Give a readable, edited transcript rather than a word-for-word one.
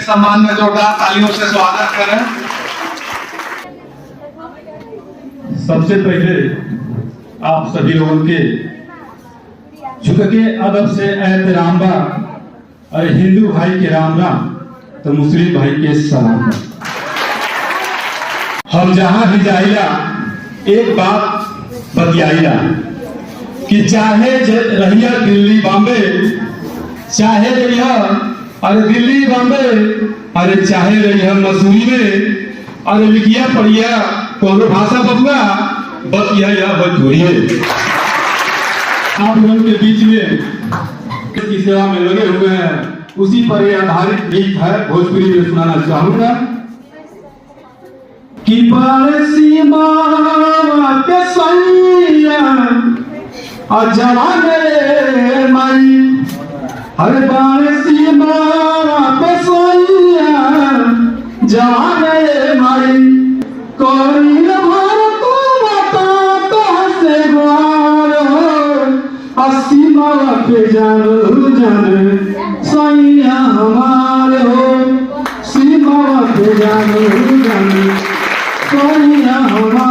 सम्मान में जोरदार तालियों से स्वागत करें। सबसे पहले आप सभी लोगों के झुक के अदब से एहतराम बा। अरे हिंदू भाई के राम राम तो मुस्लिम भाई के सलाम। हम जहां भी जाइला एक बात बतियाइला कि चाहे रहिया दिल्ली बॉम्बे, चाहे रहिया अरे दिल्ली बॉम्बे, अरे चाहे रहिया मसूरी में, अरे लिखिया पढ़िया कोनो भाषा बबुआ बतिया या भोजपुरी। आप लोगों के बीच में की सेवा में लगे हुए हैं, उसी पर यह आधारित गीत है, भोजपुरी में सुनाना चाहूंगा कि पारसी मावा के सैया और जवाने माई, हर पारसी मावा के सैया जवाने माई, कोई भर को बता तो से ग्वार अस्सी मावा के जानो जाने सैया हमारे हो, सीमा के जानो जाने सैया हमारे।